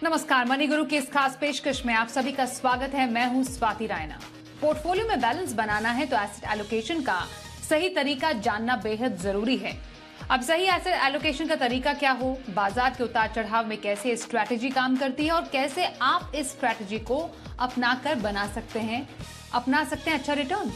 नमस्कार, मनी गुरु की इस खास पेशकश में आप सभी का स्वागत है। मैं हूं स्वाति रायना। पोर्टफोलियो में बैलेंस बनाना है तो एसेट एलोकेशन का सही तरीका जानना बेहद जरूरी है। अब सही एसेट एलोकेशन का तरीका क्या हो, बाजार के उतार चढ़ाव में कैसे स्ट्रैटेजी काम करती है और कैसे आप इस स्ट्रैटेजी को अपना सकते हैं अच्छा रिटर्न।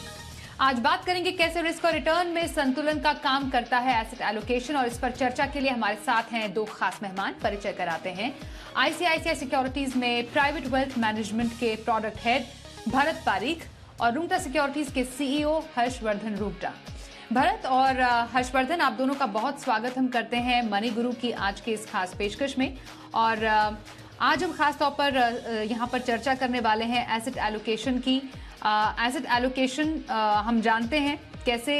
आज बात करेंगे कैसे रिस्क और रिटर्न में संतुलन का काम करता है एसेट एलोकेशन, और इस पर चर्चा के लिए हमारे साथ हैं दो खास मेहमान। परिचय कराते हैं आईसीआईसीआई सिक्योरिटीज में प्राइवेट वेल्थ मैनेजमेंट के प्रोडक्ट हेड भरत पारीख और रूंगटा सिक्योरिटीज के सीईओ हर्षवर्धन रूंगटा। भरत और हर्षवर्धन, आप दोनों का बहुत स्वागत हम करते हैं मनी गुरु की आज के इस खास पेशकश में। और आज हम खास तौर पर यहाँ पर चर्चा करने वाले हैं एसेट एलोकेशन की। एसेट एलोकेशन हम जानते हैं कैसे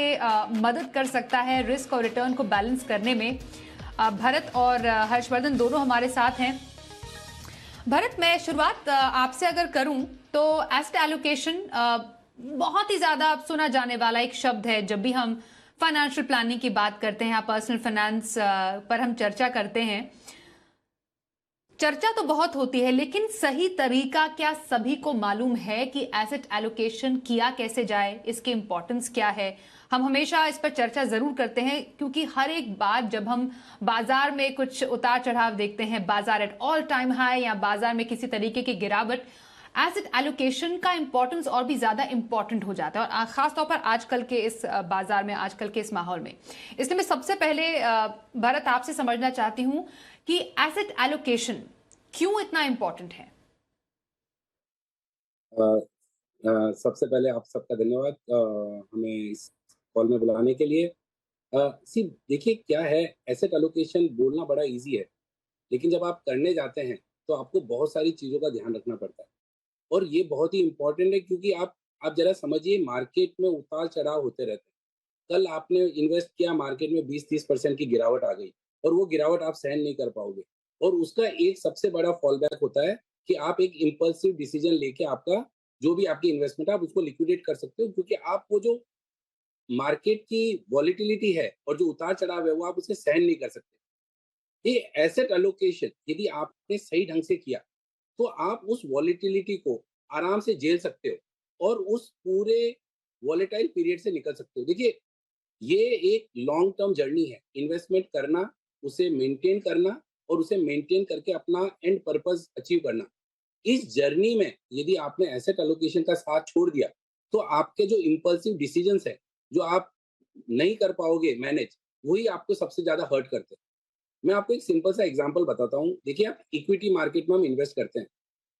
मदद कर सकता है रिस्क और रिटर्न को बैलेंस करने में। भरत और हर्षवर्धन दोनों हमारे साथ हैं। भरत, मैं शुरुआत आपसे अगर करूं तो एसेट एलोकेशन बहुत ही ज्यादा अब सुना जाने वाला एक शब्द है जब भी हम फाइनेंशियल प्लानिंग की बात करते हैं या पर्सनल फाइनेंस पर हम चर्चा करते हैं। चर्चा तो बहुत होती है, लेकिन सही तरीका क्या सभी को मालूम है कि एसेट एलोकेशन किया कैसे जाए, इसकी इंपॉर्टेंस क्या है? हम हमेशा इस पर चर्चा जरूर करते हैं क्योंकि हर एक बार जब हम बाजार में कुछ उतार चढ़ाव देखते हैं, बाजार एट ऑल टाइम हाई या बाजार में किसी तरीके की गिरावट, एसेट एलोकेशन का इंपॉर्टेंस और भी ज्यादा इंपॉर्टेंट हो जाता है, और खासतौर पर आजकल के इस बाजार में, आजकल के इस माहौल में। इसलिए मैं सबसे पहले भरत आपसे समझना चाहती हूँ कि एसेट एलोकेशन क्यों इतना इंपॉर्टेंट है? सबसे पहले आप सबका धन्यवाद हमें इस कॉल में बुलाने के लिए। देखिए क्या है, एसेट एलोकेशन बोलना बड़ा इजी है, लेकिन जब आप करने जाते हैं तो आपको बहुत सारी चीज़ों का ध्यान रखना पड़ता है, और ये बहुत ही इम्पोर्टेंट है क्योंकि आप जरा समझिए, मार्केट में उतार चढ़ाव होते रहते हैं। कल आपने इन्वेस्ट किया, मार्केट में 20-30% की गिरावट आ गई, और वो गिरावट आप सहन नहीं कर पाओगे, और उसका एक सबसे बड़ा फॉल बैक होता है कि आप एक इम्पल्सिव डिसीजन लेके आपका जो भी आपकी इन्वेस्टमेंट है आप उसको लिक्विडेट कर सकते हो, क्योंकि आप वो जो मार्केट की वॉलीटिलिटी है और जो उतार चढ़ाव है वो आप उसे सहन नहीं कर सकते। ये एसेट एलोकेशन यदि आपने सही ढंग से किया तो आप उस वॉलीटिलिटी को आराम से झेल सकते हो और उस पूरे वॉलेटाइल पीरियड से निकल सकते हो। देखिए, ये एक लॉन्ग टर्म जर्नी है, इन्वेस्टमेंट करना, उसे मेंटेन करना और उसे मेंटेन करके अपना एंड पर्पस अचीव करना। इस जर्नी में यदि आपने एसेट एलोकेशन का साथ छोड़ दिया तो आपके जो इम्पल्सिव डिसीजंस है, जो आप नहीं कर पाओगे मैनेज, वही आपको सबसे ज्यादा हर्ट करते हैं। मैं आपको एक सिंपल सा एग्जांपल बताता हूँ। देखिए, आप इक्विटी मार्केट में हम इन्वेस्ट करते हैं,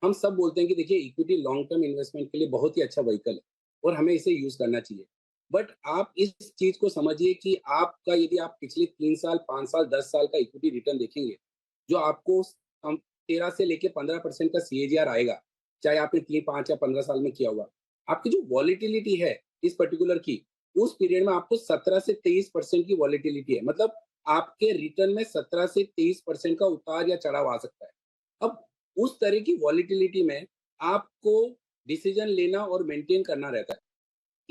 हम सब बोलते हैं कि देखिए इक्विटी लॉन्ग टर्म इन्वेस्टमेंट के लिए बहुत ही अच्छा व्हीकल है और हमें इसे यूज करना चाहिए। बट आप इस चीज को समझिए कि आपका यदि आप पिछले 3 साल, 5 साल, 10 साल का इक्विटी रिटर्न देखेंगे, जो आपको 13 से लेके 15% का सीएजीआर आएगा, चाहे आपने 3, 5 या 15 साल में किया हुआ, आपकी जो वॉलीटिलिटी है इस पर्टिकुलर की, उस पीरियड में आपको 17 से 23% की वॉलीटिलिटी है। मतलब आपके रिटर्न में 17 से 23% का उतार या चढ़ाव आ सकता है। अब उस तरह की वॉलीटिलिटी में आपको डिसीजन लेना और मेंटेन करना रहता है।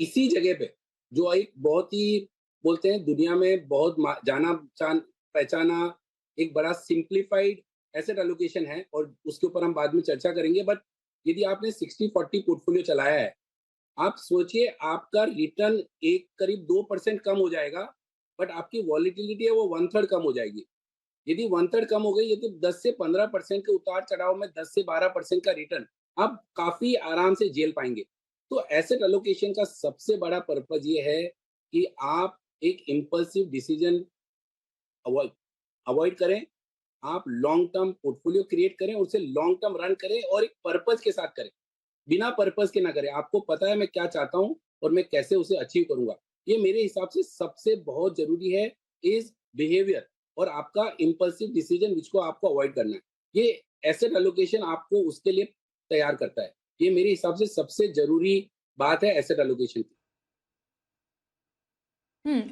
इसी जगह पे जो एक बहुत ही बोलते हैं दुनिया में बहुत जाना पहचाना एक बड़ा सिंप्लीफाइड एसेट एलोकेशन है, और उसके ऊपर हम बाद में चर्चा करेंगे। बट यदि आपने 60-40 पोर्टफोलियो चलाया है, आप सोचिए आपका रिटर्न एक करीब 2% कम हो जाएगा, बट आपकी वॉलीटिलिटी है वो 1/3 कम हो जाएगी। यदि 1/3 कम हो गई, यदि 10 से 15% के उतार चढ़ाव में 10 से 12% का रिटर्न आप काफी आराम से झेल पाएंगे। तो एसेट एलोकेशन का सबसे बड़ा पर्पज ये है कि आप एक इम्पल्सिव डिसीजन अवॉइड करें, आप लॉन्ग टर्म पोर्टफोलियो क्रिएट करें, उसे लॉन्ग टर्म रन करें और एक पर्पज के साथ करें, बिना पर्पज के ना करें। आपको पता है मैं क्या चाहता हूं और मैं कैसे उसे अचीव करूंगा। ये मेरे हिसाब से सबसे बहुत जरूरी है, इज बिहेवियर और आपका इम्पल्सिव डिसीजन जिसको आपको अवॉइड करना है। ये एसेट एलोकेशन आपको उसके लिए तैयार करता है। ये मेरे हिसाब से सबसे जरूरी बात है एसेट एलोकेशन की।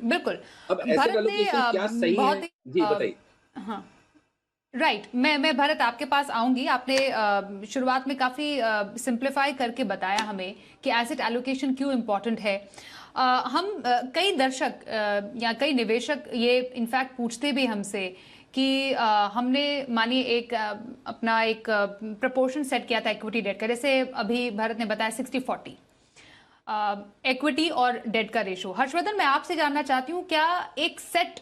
बिल्कुल। अब एसेट भरत ने एलोकेशन क्या सही है, बहुत ही जी बताइए। हाँ, राइट। मैं भरत आपके पास आऊंगी। आपने शुरुआत में काफी सिंप्लीफाई करके बताया हमें कि एसेट एलोकेशन क्यों इम्पोर्टेंट है। हम कई दर्शक या कई निवेशक ये इनफैक्ट पूछते भी हमसे कि हमने मानिए एक अपना एक प्रपोर्शन सेट किया था इक्विटी डेट का, जैसे अभी भारत ने बताया 60-40 इक्विटी और डेट का रेशो। हर्षवर्धन, मैं आपसे जानना चाहती हूँ, क्या एक सेट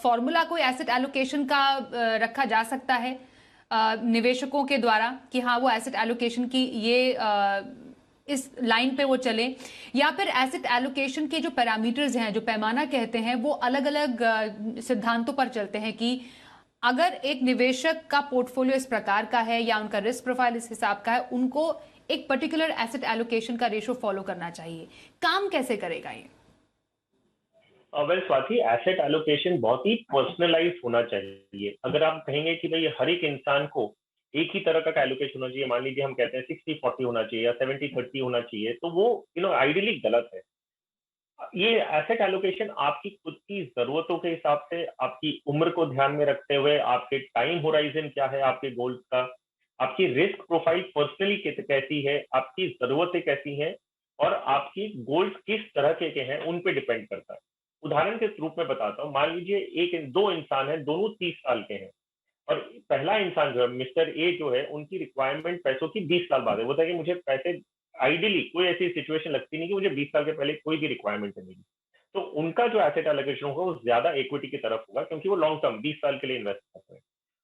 फॉर्मूला कोई एसेट एलोकेशन का रखा जा सकता है निवेशकों के द्वारा कि हाँ वो एसेट एलोकेशन की ये इस लाइन पे वो चले, या फिर एसेट एलोकेशन के जो पैरामीटर्स हैं, जो पैमाना कहते हैं, वो अलग अलग सिद्धांतों पर चलते हैं कि अगर एक निवेशक का पोर्टफोलियो इस प्रकार का है या उनका रिस्क प्रोफाइल इस हिसाब का है, उनको एक पर्टिकुलर एसेट एलोकेशन का रेशो फॉलो करना चाहिए। काम कैसे करेगा ये? वेल स्वाति, एसेट एलोकेशन बहुत ही पर्सनलाइज होना चाहिए। अगर आप कहेंगे कि भाई हर एक इंसान को एक ही तरह का एलोकेशन होना चाहिए, मान लीजिए हम कहते हैं 60-40 होना चाहिए या 70-30 होना चाहिए, तो वो आइडियली गलत है। ये एसेट एलोकेशन आपकी खुद की जरूरतों के हिसाब से, आपकी उम्र को ध्यान में रखते हुए, आपके टाइम होराइजन क्या है आपके गोल्स का, आपकी रिस्क प्रोफाइल पर्सनली कैसी है, आपकी जरूरतें कैसी हैं, और आपकी गोल्स किस तरह के हैं, उन पे डिपेंड करता है। उदाहरण के रूप में बताता हूँ, मान लीजिए दो इंसान हैं, दोनों 30 साल के हैं, और पहला इंसान जो है मिस्टर ए जो है, उनकी रिक्वायरमेंट पैसों की 20 साल बाद है। वो था कि मुझे पैसे, आइडियली कोई ऐसी सिचुएशन लगती नहीं कि मुझे 20 साल के पहले कोई भी रिक्वायरमेंट नहीं। तो उनका जो एसेट एलोकेशन होगा वो ज्यादा इक्विटी की तरफ होगा, क्योंकि वो लॉन्ग टर्म 20 साल के लिए इन्वेस्ट करते हैं।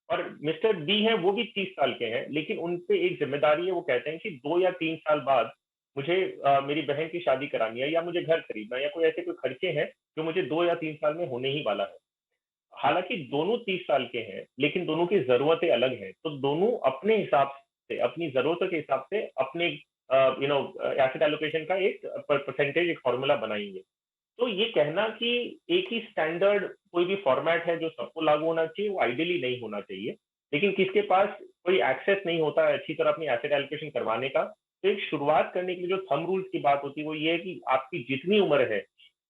और मिस्टर बी है, वो भी 30 साल के हैं, लेकिन उन पे एक जिम्मेदारी है। वो कहते हैं कि 2 या 3 साल बाद मुझे मेरी बहन की शादी करानी है, या मुझे घर खरीदना है, या कोई ऐसे कोई खर्चे हैं जो मुझे 2 या 3 साल में होने ही वाला है। हालांकि दोनों 30 साल के हैं, लेकिन दोनों की जरूरतें अलग हैं, तो दोनों अपने हिसाब से, अपनी जरूरतों के हिसाब से अपने एसेट एलोकेशन का एक परसेंटेज, एक फॉर्मूला बनाएंगे। तो ये कहना कि एक ही स्टैंडर्ड कोई भी फॉर्मेट है जो सबको लागू होना चाहिए, वो आइडियली नहीं होना चाहिए। लेकिन किसके पास कोई एक्सेस नहीं होता है अच्छी तरह अपनी एसेट एलोकेशन करवाने का, तो एक शुरुआत करने के लिए जो थंब रूल्स की बात होती है वो ये है कि आपकी जितनी उम्र है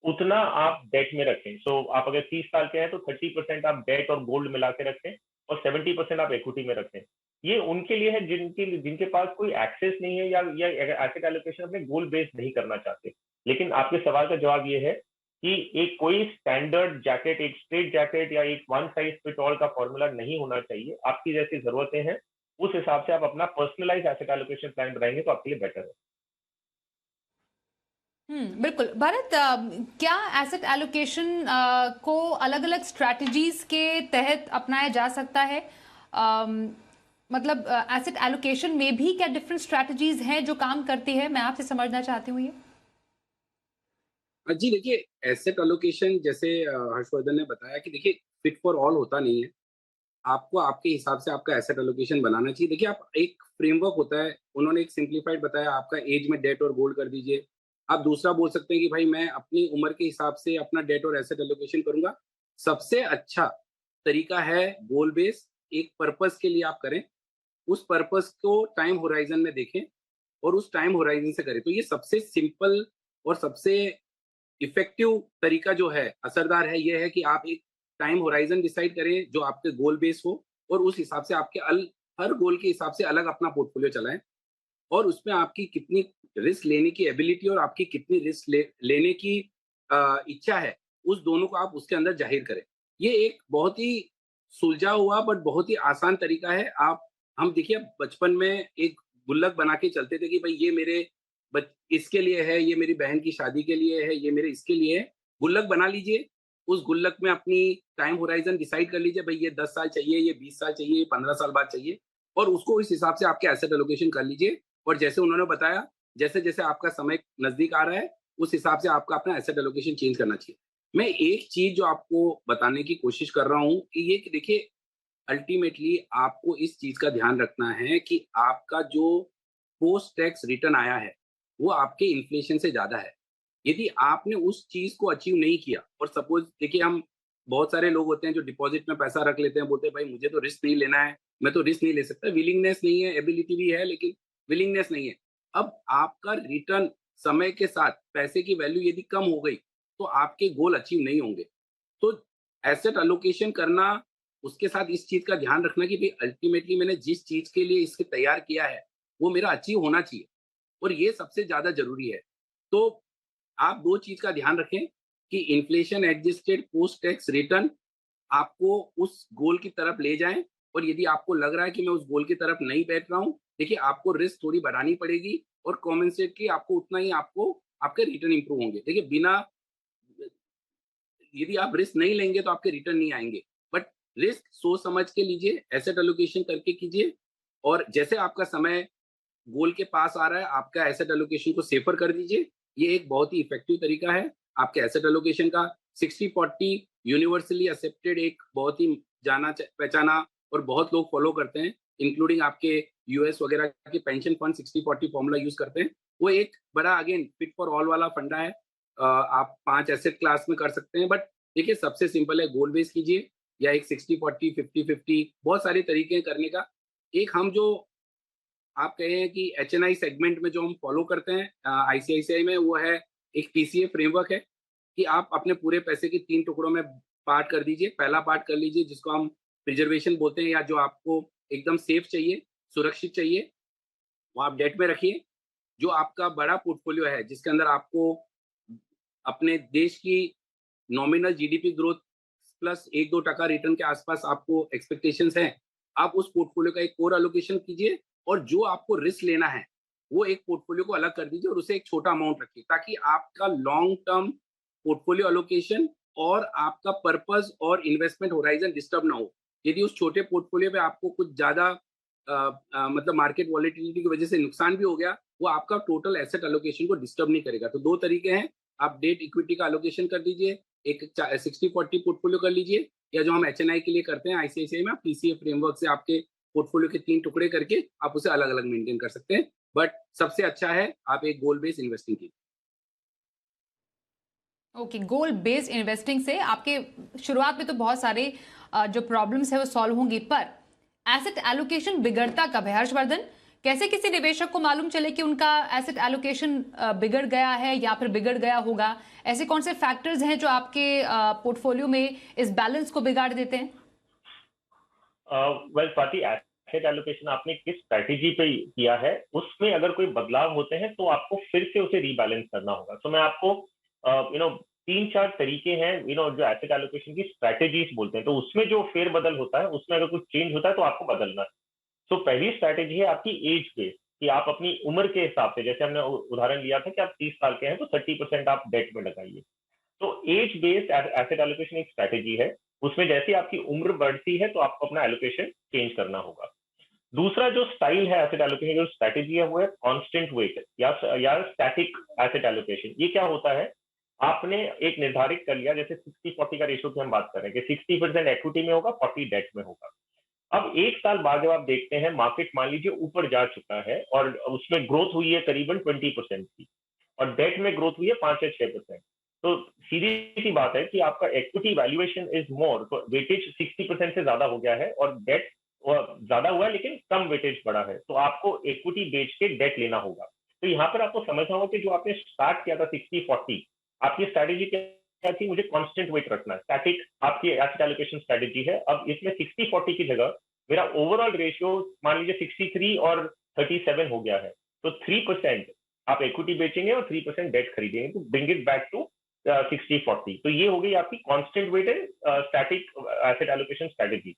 उतना आप डेट में रखें। सो आप अगर 30 साल के हैं तो 30% आप डेट और गोल्ड मिला के रखें, और 70% आप इक्विटी में रखें। ये उनके लिए है जिनके पास कोई एक्सेस नहीं है, या एसेट एलोकेशन अपने गोल बेस्ड नहीं करना चाहते। लेकिन आपके सवाल का जवाब ये है कि एक कोई स्टैंडर्ड जैकेट, एक स्ट्रेट जैकेट या एक वन साइज फिट ऑल का फॉर्मूला नहीं होना चाहिए। आपकी जैसी जरूरतें हैं उस हिसाब से आप अपना पर्सनलाइज एसेट एलोकेशन प्लान बनाएंगे तो आपके लिए बेटर है। बिल्कुल। भारत, क्या एसेट एलोकेशन को अलग अलग स्ट्रैटेजीज के तहत अपनाया जा सकता है? मतलब एसेट एलोकेशन में भी क्या डिफरेंट स्ट्रैटेजीज हैं जो काम करती है? मैं आपसे समझना चाहती हूँ ये। जी देखिए, एसेट एलोकेशन जैसे हर्षवर्धन ने बताया कि देखिए फिट फॉर ऑल होता नहीं है। आपको आपके हिसाब से आपका एसेट एलोकेशन बनाना चाहिए। देखिए, आप एक फ्रेमवर्क होता है, उन्होंने एक सिंप्लीफाइड बताया, आपका एज में डेट और गोल्ड कर दीजिए। आप दूसरा बोल सकते हैं कि भाई मैं अपनी उम्र के हिसाब से अपना डेट और एसेट एलोकेशन करूँगा। सबसे अच्छा तरीका है गोल बेस, एक पर्पज़ के लिए आप करें, उस पर्पज़ को टाइम होराइज़न में देखें और उस टाइम होराइज़न से करें। तो ये सबसे सिंपल और सबसे इफ़ेक्टिव तरीका जो है, असरदार है, ये है कि आप एक टाइम होराइज़न डिसाइड करें जो आपके गोल बेस हो, और उस हिसाब से आपके हर गोल के हिसाब से अलग अपना पोर्टफोलियो चलाएँ, और उसमें आपकी कितनी रिस्क लेने की एबिलिटी और आपकी कितनी रिस्क लेने की इच्छा है, उस दोनों को आप उसके अंदर ज़ाहिर करें। ये एक बहुत ही सुलझा हुआ बट बहुत ही आसान तरीका है। हम देखिए बचपन में एक गुल्लक बना के चलते थे कि भई ये मेरे बच इसके लिए है, ये मेरी बहन की शादी के लिए है, ये मेरे इसके लिए है। गुल्लक बना लीजिए, उस गुल्लक में अपनी टाइम होराइज़न डिसाइड कर लीजिए, भई ये 10 साल चाहिए, ये 20 साल चाहिए, ये 15 साल बाद चाहिए, और उसको इस हिसाब से आपके एसेट एलोकेशन कर लीजिए। और जैसे उन्होंने बताया, जैसे-जैसे आपका समय नज़दीक आ रहा है, उस हिसाब से आपका अपना एसेट एलोकेशन चेंज करना चाहिए। मैं एक चीज़ जो आपको बताने की कोशिश कर रहा हूँ कि ये कि देखिए, अल्टीमेटली आपको इस चीज़ का ध्यान रखना है कि आपका जो पोस्ट टैक्स रिटर्न आया है, वो आपके इन्फ्लेशन से ज़्यादा है। यदि आपने उस चीज़ को अचीव नहीं किया, और सपोज़ देखिए, हम बहुत सारे लोग होते हैं जो डिपॉज़िट में पैसा रख लेते हैं, बोलते हैं भाई मुझे तो रिस्क नहीं लेना है, मैं तो रिस्क नहीं ले सकता। विलिंगनेस नहीं है, एबिलिटी भी है लेकिन विलिंगनेस नहीं है। अब आपका रिटर्न समय के साथ पैसे की वैल्यू यदि कम हो गई, तो आपके गोल अचीव नहीं होंगे। तो एसेट एलोकेशन करना, उसके साथ इस चीज़ का ध्यान रखना कि भई अल्टीमेटली मैंने जिस चीज़ के लिए इसे तैयार किया है, वो मेरा अचीव होना चाहिए, और ये सबसे ज़्यादा ज़रूरी है। तो आप 2 चीज़ का ध्यान रखें कि inflation adjusted post tax return आपको उस गोल की तरफ ले जाएं। और यदि आपको लग रहा है कि मैं उस गोल की तरफ नहीं बैठ रहा हूँ, देखिए आपको रिस्क थोड़ी बढ़ानी पड़ेगी और कॉम्पेंसेटली आपको उतना ही आपको आपके रिटर्न इंप्रूव होंगे। देखिए बिना यदि आप रिस्क नहीं लेंगे तो आपके रिटर्न नहीं आएंगे। बट रिस्क सोच समझ के लीजिए, एसेट एलोकेशन करके कीजिए। और जैसे आपका समय गोल के पास आ रहा है, आपका एसेट एलोकेशन को सेफर कर दीजिए। ये एक बहुत ही इफेक्टिव तरीका है आपके एसेट एलोकेशन का। 60-40 यूनिवर्सली एक्सेप्टेड, एक बहुत ही जाना पहचाना और बहुत लोग फॉलो करते हैं, इंक्लूडिंग आपके यूएस वगैरह के पेंशन फंड 60-40 फॉर्मूला यूज करते हैं। वो एक बड़ा अगेन फिट फॉर ऑल वाला फंडा है। आप 5 एसेट क्लास में कर सकते हैं। बट देखिए सबसे सिंपल है, गोल बेस कीजिए या एक 60-40, 50-50, बहुत सारे तरीके हैं करने का। एक हम जो आप कहे हैं कि एचएनआई सेगमेंट में जो हम फॉलो करते हैं आईसीआईसीआई में, वो है एक पीसीए फ्रेमवर्क है कि आप अपने पूरे पैसे के 3 टुकड़ों में पार्ट कर दीजिए। पहला पार्ट कर लीजिए जिसको हम प्रिजर्वेशन बोलते हैं, या जो आपको एकदम सेफ चाहिए, सुरक्षित चाहिए, वो आप डेट में रखिए। जो आपका बड़ा पोर्टफोलियो है जिसके अंदर आपको अपने देश की nominal GDP growth plus 1-2% return के आसपास आपको एक्सपेक्टेशंस हैं, आप उस पोर्टफोलियो का एक कोर एलोकेशन कीजिए। और जो आपको रिस्क लेना है, वो एक पोर्टफोलियो को अलग कर दीजिए और उसे एक छोटा अमाउंट रखिए, ताकि आपका लॉन्ग टर्म पोर्टफोलियो एलोकेशन और आपका पर्पस और इन्वेस्टमेंट होराइजन डिस्टर्ब ना हो। यदि उस छोटे पोर्टफोलियो में आपको कुछ ज़्यादा मतलब मार्केट वॉलेटिलिटी की वजह से नुकसान भी हो गया, वो आपका टोटल एसेट एलोकेशन को डिस्टर्ब नहीं करेगा। तो 2 तरीके हैं, आप डेट इक्विटी का एलोकेशन कर दीजिए, एक 60-40 पोर्टफोलियो कर लीजिए, या जो हम एचएनआई के लिए करते हैं आईसीआईसीआई में, आप पीसीए फ्रेमवर्क से आपके पोर्टफोलियो के 3 टुकड़े करके आप उसे अलग-अलग मेंटेन कर सकते हैं। बट सबसे अच्छा है आप एक गोल बेस्ड इन्वेस्टिंग कीजिए। ओके, गोल बेस्ड इन्वेस्टिंग से आपके शुरुआत में तो बहुत सारे जो प्रॉब्लम्स है वो सॉल्व होंगी, पर एसेट एलोकेशन बिगड़ता कब है हर्षवर्धन? कैसे किसी निवेशक को मालूम चले कि उनका एसेट एलोकेशन बिगड़ गया है या फिर बिगड़ गया होगा? ऐसे कौन से फैक्टर्स हैं जो आपके पोर्टफोलियो में इस बैलेंस को बिगाड़ देते हैं? वेल स्वाति, एसेट एलोकेशन आपने किस स्ट्रैटेजी पे किया है, उसमें अगर कोई बदलाव होते हैं तो आपको फिर से उसे रीबैलेंस करना होगा। तो मैं आपको यू नो 3-4 तरीके हैं जो एसेट एलोकेशन की स्ट्रैटेजीज बोलते हैं, तो उसमें जो फेरबदल होता है, उसमें अगर कुछ चेंज होता है तो आपको बदलना है। तो पहली स्ट्रैटेजी है आपकी एज बेस, कि आप अपनी उम्र के हिसाब से, जैसे हमने उदाहरण लिया था कि आप 30 साल के हैं तो 30% आप डेट में लगाइए। तो एज बेस्ड एसेट एलोकेशन एक स्ट्रैटेजी है। उसमें जैसे आपकी उम्र बढ़ती है तो आपको अपना एलोकेशन चेंज करना होगा। दूसरा जो स्टाइल है एसेट एलोकेशन, जो स्ट्रैटेजी है, वो है कांस्टेंट वेट या स्टैटिक एसेट एलोकेशन। ये क्या होता है, आपने एक निर्धारित कर लिया, जैसे 60-40 का रेशियो की हम बात कर रहे हैं कि 60% इक्विटी में होगा, 40 डेट में होगा। अब 1 साल बाद जब आप देखते हैं मार्केट मान लीजिए ऊपर जा चुका है और उसमें ग्रोथ हुई है करीबन 20% की, और डेट में ग्रोथ हुई है 5 या 6%, तो सीधी सी बात है कि आपका इक्विटी वैल्यूएशन इज मोर, तो वेटेज 60% से ज्यादा हो गया है, और डेट ज्यादा हुआ है लेकिन कम वेटेज बढ़ा है, तो आपको इक्विटी बेच के डेट लेना होगा। तो यहाँ पर आपको समझना होगा कि जो आपने स्टार्ट किया था 60-40, आपकी स्ट्रैटेजी क्या थी, मुझे कांस्टेंट वेट रखना है, स्टैटिक आपकी एसेट एलोकेशन स्ट्रैटेजी है। अब इसमें 60-40 की जगह मेरा ओवरऑल रेशियो मान लीजिए 63 और 37 हो गया है, तो 3% आप इक्विटी बेचेंगे और 3% डेट खरीदेंगे, तो ब्रिंग इट बैक टू 60-40। तो ये हो गई आपकी constant weight and static asset allocation strategy.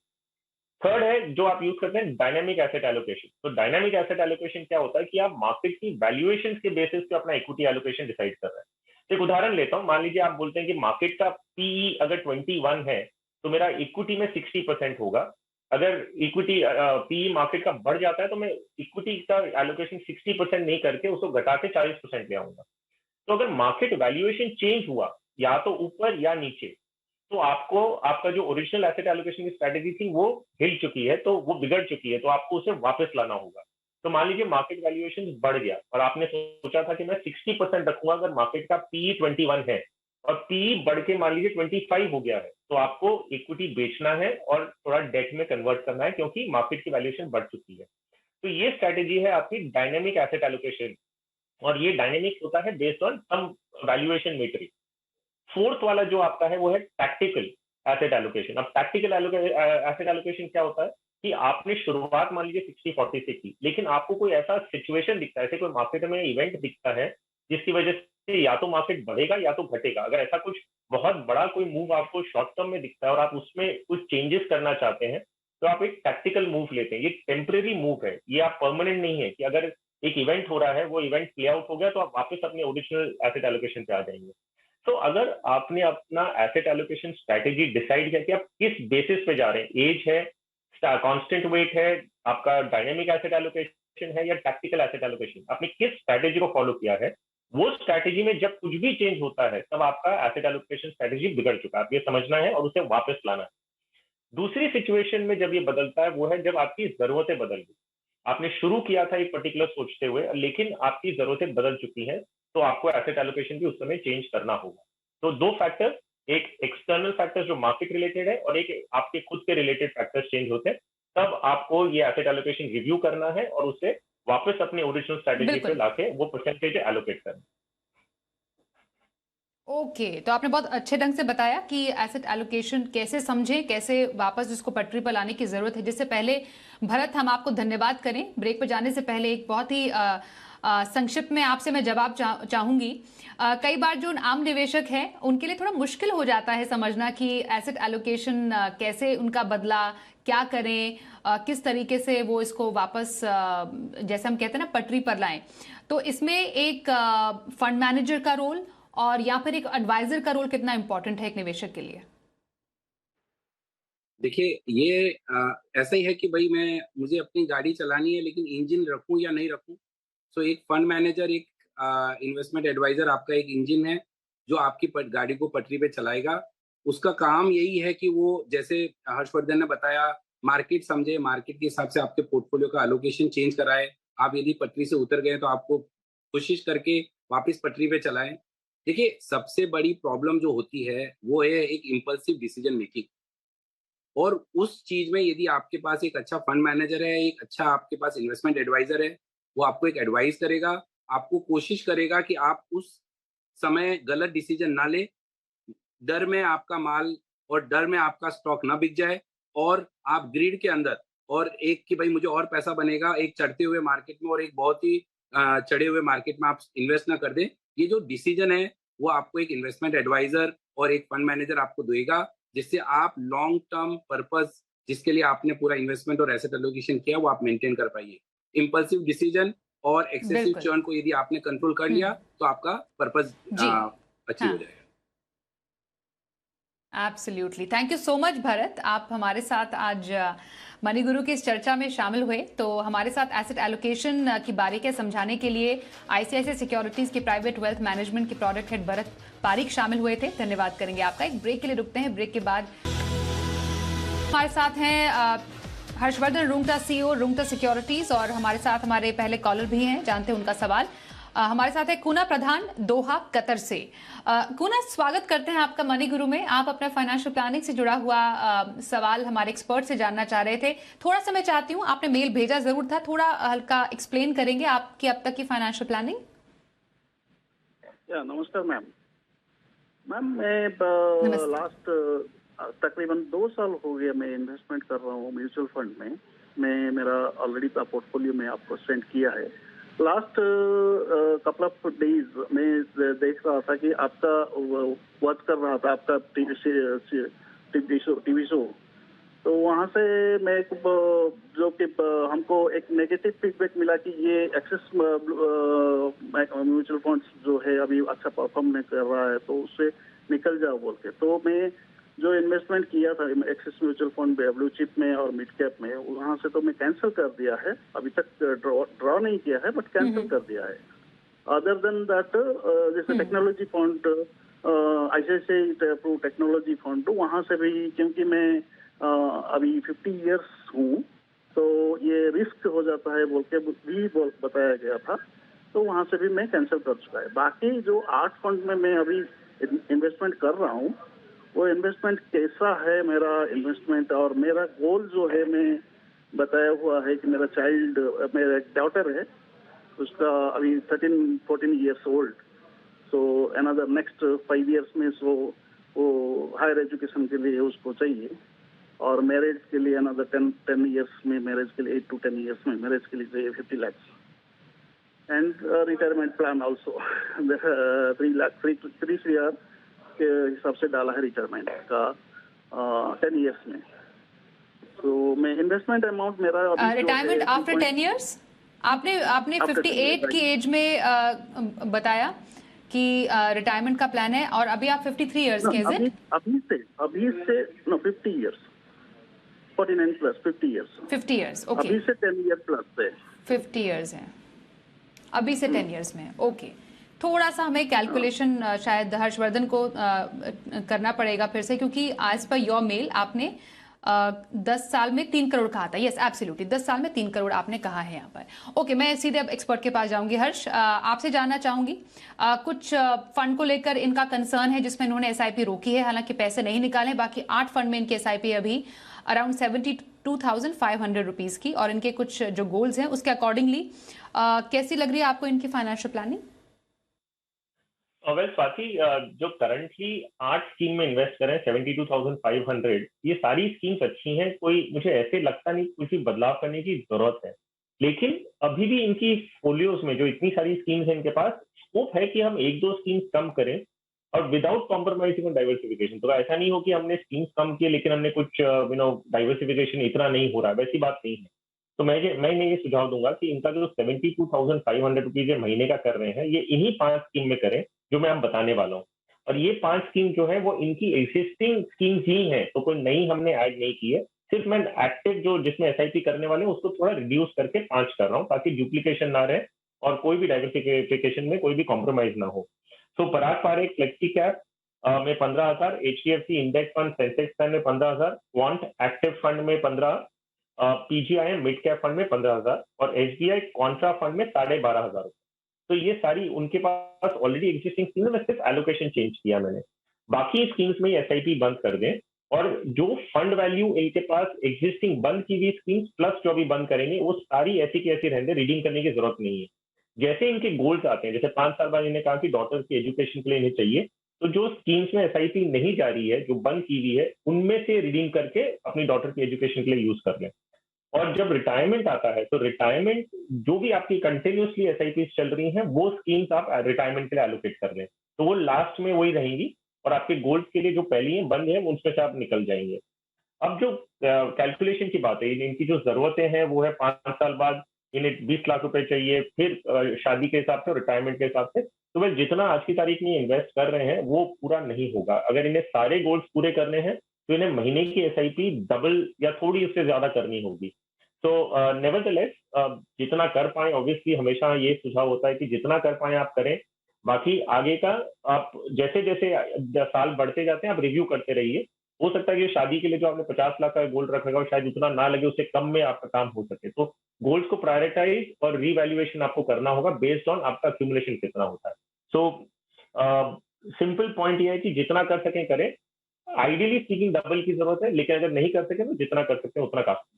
Third है जो आप यूज करते हैं, डायनामिक एसेट एलोकेशन। तो डायनामिक एसेट एलोकेशन क्या होता है कि आप मार्केट की वैल्यूएशन के बेसिस पे अपना इक्विटी एलोकेशन डिसाइड कर रहे हैं। तो एक उदाहरण लेता हूं, मान लीजिए आप बोलते हैं कि मार्केट का पीई अगर 21 है तो मेरा इक्विटी में 60% होगा। अगर इक्विटी पीई मार्केट का बढ़ जाता है तो मैं इक्विटी का एलोकेशन 60% नहीं करके उसको घटा के 40% ले आऊंगा। तो अगर मार्केट वैल्यूएशन चेंज हुआ या तो ऊपर या नीचे, तो आपको आपका जो ओरिजिनल एसेट एलोकेशन की स्ट्रैटेजी थी वो हिल चुकी है, तो वो बिगड़ चुकी है, तो आपको उसे वापस लाना होगा। तो मान लीजिए मार्केट वैल्यूएशन बढ़ गया और आपने सोचा था कि मैं 60% रखूंगा अगर मार्केट का पी 21 है, और पी बढ़ के मान लीजिए 25 हो गया है, तो आपको इक्विटी बेचना है और थोड़ा डेट में कन्वर्ट करना है, क्योंकि मार्केट की वैल्यूएशन बढ़ चुकी है। तो ये स्ट्रैटेजी है आपकी डायनेमिक एसेट एलोकेशन, और ये डायनेमिक होता है based on some valuation metric. Fourth वाला जो आपका है वो है टैक्टिकल एसेट एलोकेशन। अब टैक्टिकल एसेट एलोकेशन क्या होता है कि आपने शुरुआत मान लीजिए 60-40 से की, लेकिन आपको कोई ऐसा सिचुएशन दिखता है, ऐसे कोई मार्केट में इवेंट दिखता है जिसकी वजह से या तो मार्केट बढ़ेगा या तो घटेगा। अगर ऐसा कुछ बहुत बड़ा कोई मूव आपको शॉर्ट टर्म में दिखता है और आप उसमें कुछ चेंजेस करना चाहते हैं, तो आप एक टैक्टिकल मूव लेते हैं। ये टेम्परेरी मूव है, ये आप परमानेंट नहीं है कि अगर एक इवेंट हो रहा है, वो इवेंट प्ले आउट हो गया तो आप वापस अपने ओरिजिनल एसेट एलोकेशन पे आ जाएंगे। तो अगर आपने अपना एसेट एलोकेशन स्ट्रैटेजी डिसाइड किया कि आप किस बेसिस पे जा रहे हैं, एज है, कांस्टेंट वेट है, आपका डायनेमिक एसेट एलोकेशन है या टैक्टिकल एसेट एलोकेशन, आपने किस स्ट्रैटेजी को फॉलो किया है, वो स्ट्रैटेजी में जब कुछ भी चेंज होता है तब आपका एसेट एलोकेशन स्ट्रैटेजी बिगड़ चुका है। आप ये समझना है और उसे वापस लाना है। दूसरी सिचुएशन में जब ये बदलता है वो है जब आपकी जरूरतें बदल गई। आपने शुरू किया था एक पर्टिकुलर सोचते हुए, लेकिन आपकी जरूरतें बदल चुकी हैं, तो आपको एसेट एलोकेशन भी उस समय चेंज करना होगा। तो दो फैक्टर, एक एक्सटर्नल फैक्टर जो मार्केट रिलेटेड है और एक आपके खुद के रिलेटेड फैक्टर्स चेंज होते हैं, तब आपको ये एसेट एलोकेशन रिव्यू करना है और उसे वापस अपने ओरिजिनल स्ट्रैटेजी पे बिल्कुल। लाके वो परसेंटेज एलोकेट करना। ओके, तो आपने बहुत अच्छे ढंग से बताया कि एसेट एलोकेशन कैसे समझें, कैसे वापस उसको पटरी पर लाने की जरूरत है। जिससे पहले भरत हम आपको धन्यवाद करें। ब्रेक पर जाने से पहले एक बहुत ही संक्षिप्त में आपसे मैं जवाब चाहूंगी। कई बार जो आम निवेशक हैं उनके लिए थोड़ा मुश्किल हो जाता है समझना कि एसेट एलोकेशन कैसे उनका बदला, क्या करें, किस तरीके से वो इसको वापस जैसे हम कहते हैं ना पटरी पर लाएं। तो इसमें एक फंड मैनेजर का रोल और या फिर एक एडवाइजर का रोल कितना इंपॉर्टेंट है एक निवेशक के लिए? देखिए, ये ऐसा ही है कि भाई मुझे अपनी गाड़ी चलानी है, लेकिन इंजन रखूं या नहीं रखूं। सो एक फंड मैनेजर, एक इन्वेस्टमेंट एडवाइजर आपका एक इंजन है जो आपकी गाड़ी को पटरी पे चलाएगा। उसका काम यही है कि वो, जैसे हर्षवर्धन ने बताया, मार्केट समझे, मार्केट के हिसाब से आपके पोर्टफोलियो का एलोकेशन चेंज कराए। आप यदि पटरी से उतर गए तो आपको कोशिश करके वापस पटरी पे चलाएं। देखिए, सबसे बड़ी प्रॉब्लम जो होती है वो है एक इम्पल्सिव डिसीजन मेकिंग। और उस चीज में यदि आपके पास एक अच्छा फंड मैनेजर है, एक अच्छा आपके पास इन्वेस्टमेंट एडवाइजर है, वो आपको एक एडवाइस करेगा, आपको कोशिश करेगा कि आप उस समय गलत डिसीजन ना ले, डर में आपका माल और डर में आपका स्टॉक ना बिक जाए, और आप ग्रीड के अंदर, और एक कि भाई मुझे और पैसा बनेगा एक चढ़ते हुए मार्केट में और एक बहुत ही चढ़े हुए मार्केट में आप इन्वेस्ट ना कर दें। ये जो डिसीजन है वो आपको एक इन्वेस्टमेंट एडवाइजर और एक फंड मैनेजर आपको देगा, जिससे आप लॉन्ग टर्म पर्पस, जिसके लिए आपने पूरा इन्वेस्टमेंट और एसेट एलोकेशन किया, वो आप मेंटेन कर पाइए। इम्पल्सिव डिसीजन और एक्सेसिव बिल्कुल। चर्न को यदि आपने कंट्रोल कर लिया तो आपका पर्पस जी। अचीव हो हाँ, जाएगा। Absolutely. Thank you so much Bharat, आप हमारे साथ आज मनी गुरु की इस चर्चा में शामिल हुए। तो हमारे साथ एसेट एलोकेशन की बारीकियां समझाने के लिए आईसीआईसीआई सिक्योरिटीज के प्राइवेट वेल्थ मैनेजमेंट के प्रोडक्ट हेड भरत पारीक शामिल हुए थे। धन्यवाद करेंगे आपका। एक ब्रेक के लिए रुकते हैं, ब्रेक के बाद हमारे साथ हैं हर्षवर्धन रुंगटा, सीईओ रुंगटा सिक्योरिटीज, और हमारे साथ हमारे पहले कॉलर भी हैं, जानते हैं उनका सवाल। हमारे साथ है कुना प्रधान, दोहा, कतर से। कुना, स्वागत करते हैं आपका मनी गुरु में। आप अपना फाइनेंशियल प्लानिंग से जुड़ा हुआ सवाल हमारे एक्सपर्ट से जानना चाह रहे थे। थोड़ा सा मैं चाहती हूँ, आपने मेल भेजा जरूर था, थोड़ा हल्का एक्सप्लेन करेंगे आपकी अब तक की फाइनेंशियल प्लानिंग? नमस्कार मैम। मैं लास्ट तकरीबन 2 साल हो गया मैं इन्वेस्टमेंट कर रहा हूँ म्यूचुअल फंड में। मैं मेरा ऑलरेडी पोर्टफोलियो में आपको सेंड किया है। लास्ट कपल ऑफ डेज में देख रहा था कि आपका वॉच कर रहा था आपका टीवी शो। तो वहाँ से मैं जो कि हमको एक नेगेटिव फीडबैक मिला कि ये एक्सेस म्यूचुअल फंड्स जो है अभी अच्छा परफॉर्म नहीं कर रहा है, तो उससे निकल जाओ बोल के। तो मैं जो इन्वेस्टमेंट किया था Axis mutual fund blue chip में और मिड कैप में, वहाँ से तो मैं कैंसिल कर दिया है। अभी तक ड्रॉ नहीं किया है बट कैंसिल कर दिया है। अदर देन दैट जैसे technology fund, ICICI approve technology fund, तो वहाँ से भी, क्योंकि मैं अभी 50 इयर्स हूँ तो ये रिस्क हो जाता है बोल के भी बताया गया था, तो वहाँ से भी मैं कैंसिल कर चुका है। बाकी जो 8 फंड में मैं अभी इन्वेस्टमेंट कर रहा हूँ, वो इन्वेस्टमेंट कैसा है मेरा इन्वेस्टमेंट, और मेरा गोल जो है मैं बताया हुआ है कि मेरा चाइल्ड, मेरा एक डॉटर है, उसका अभी 13-14 years old. So another next 5 years में वो हायर एजुकेशन के लिए उसको चाहिए, और मैरिज के लिए अनदर 10 इयर्स में, मैरिज के लिए 8 to 10 इयर्स में मैरिज के लिए चाहिए 50 lakh. and retirement plan also. 3 CR के हिसाब से डाला है रिटायरमेंट का 10 इयर्स में. तो मैं इन्वेस्टमेंट अमाउंट मेरा रिटायरमेंट आफ्टर 10 इयर्स आपने 58 की एज में बताया कि रिटायरमेंट का प्लान है और अभी आप 53 इयर्स के हैं. अभी से no 50 years 49 plus 50 years 50 years. Okay, अभी से 10 ईयर प्लस है. 50 इयर्स है अभी से 10 इयर्स में. ओके, थोड़ा सा हमें कैलकुलेशन शायद हर्षवर्धन को करना पड़ेगा फिर से, क्योंकि आज पर योर मेल आपने 10 साल में 3 करोड़ कहा था. यस एब्सोल्युटली, 10 साल में 3 करोड़ आपने कहा है यहाँ पर. ओके, मैं सीधे अब एक्सपर्ट के पास जाऊंगी. हर्ष, आपसे जानना चाहूंगी कुछ फंड को लेकर इनका कंसर्न है जिसमें इन्होंने एसआईपी रोकी है. हालांकि पैसे नहीं निकाले, बाकी 8 फंड में इनकी एसआईपी अभी अराउंड 72,500 रुपीज की, और इनके कुछ जो गोल्स हैं उसके अकॉर्डिंगली कैसी लग रही है आपको इनकी फाइनेंशियल प्लानिंग? वेल स्वाति, जो करंटली 8 स्कीम में इन्वेस्ट करें 72,500, ये सारी स्कीम्स अच्छी हैं. कोई मुझे ऐसे लगता नहीं किसी बदलाव करने की जरूरत है. लेकिन अभी भी इनकी फोलियोज में जो इतनी सारी स्कीम्स हैं इनके पास, स्कोप है कि हम 1-2 स्कीम्स कम करें और विदाउट कॉम्प्रोमाइजिंग ऑन डाइवर्सिफिकेशन. तो ऐसा नहीं हो कि हमने स्कीम्स कम किए लेकिन हमने कुछ डाइवर्सिफिकेशन इतना नहीं हो रहा है, वैसी बात नहीं है. तो मैं ये सुझाव दूंगा कि इनका जो 72,500 रुपीज महीने का कर रहे हैं, ये इन्हीं 5 स्कीम में करें जो मैं अब बताने वाला हूँ. और ये 5 स्कीम जो है वो इनकी एग्जिस्टिंग स्कीम्स ही हैं, तो कोई नई हमने ऐड नहीं की है. सिर्फ मैं एक्टिव जो जिसमें एसआईपी करने वाले हैं उसको थोड़ा रिड्यूस करके 5 कर रहा हूँ, ताकि डुप्लीकेशन ना रहे और कोई भी डाइवर्सिफिकेशन में कोई भी कॉम्प्रोमाइज ना हो. तो पराग पारेख फ्लेक्सी कैप में 15,000, HDFC index fund Sensex fund में 15,000, क्वांट एक्टिव फंड में 15, पीजीआई मिड कैप फंड में 15,000 और एसबीआई कॉन्ट्रा फंड में 12,500. तो ये सारी उनके पास ऑलरेडी एग्जिस्टिंग स्कीम में सिर्फ एलोकेशन चेंज किया मैंने. बाकी स्कीम्स में एसआईपी बंद कर दें और जो फंड वैल्यू इनके पास एग्जिस्टिंग बंद की हुई स्कीम्स प्लस जो अभी बंद करेंगे वो सारी ऐसी की ऐसी रहने, रीडिंग करने की जरूरत नहीं है. जैसे इनके गोल्स आते हैं, जैसे 5 साल बाद इन्हें कहा कि डॉटर्स की एजुकेशन के लिए इन्हें चाहिए, तो जो स्कीम्स में एसआईपी नहीं जा रही है, जो बंद की हुई है, उनमें से रिडीम करके अपनी डॉटर की एजुकेशन के लिए यूज कर लें. और जब रिटायरमेंट आता है तो रिटायरमेंट जो भी आपकी कंटिन्यूसली एसआईपी चल रही हैं वो स्कीम्स आप रिटायरमेंट के लिए एलोकेट कर लें, तो वो लास्ट में वही रहेंगी और आपके गोल्स के लिए जो पहली हैं बंद है उनमें से आप निकल जाएंगे. अब जो कैलकुलेशन की बात है, इनकी जो जरूरतें हैं वो है 5 साल बाद इन्हें 20 लाख रुपए चाहिए, फिर शादी के हिसाब से और रिटायरमेंट के हिसाब से. तो वे जितना आज की तारीख में इन्वेस्ट कर रहे हैं वो पूरा नहीं होगा. अगर इन्हें सारे गोल्स पूरे करने हैं तो इन्हें महीने की एसआईपी डबल या थोड़ी उससे ज्यादा करनी होगी. तो नेवरदलेस जितना कर पाए, ऑब्वियसली हमेशा ये सुझाव होता है कि जितना कर पाए आप करें. बाकी आगे का आप जैसे जैसे साल बढ़ते जाते हैं आप रिव्यू करते रहिए. हो सकता है कि शादी के लिए जो आपने 50 लाख का गोल्ड रखा होगा शायद उतना ना लगे, उससे कम में आपका काम हो सके. तो गोल्स को प्रायोरिटाइज और रीवैल्यूएशन आपको करना होगा बेस्ड ऑन आपका एक्यूमुलेशन कितना होता है. सो सिंपल पॉइंट ये है कि जितना कर सकें करें. आइडियली स्पीकिंग डबल की जरूरत है, लेकिन अगर नहीं कर सके तो जितना कर सकते हैं उतना काफी.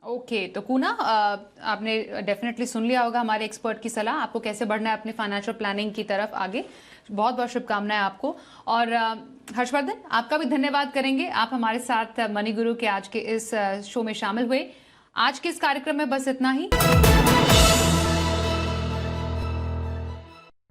ओके, तो कूना आपने डेफिनेटली सुन लिया होगा हमारे एक्सपर्ट की सलाह, आपको कैसे बढ़ना है अपनी फाइनेंशियल प्लानिंग की तरफ आगे. बहुत बहुत शुभकामनाएं आपको. और हर्षवर्धन, आपका भी धन्यवाद करेंगे, आप हमारे साथ मनी गुरु के आज के इस शो में शामिल हुए. आज के इस कार्यक्रम में बस इतना ही.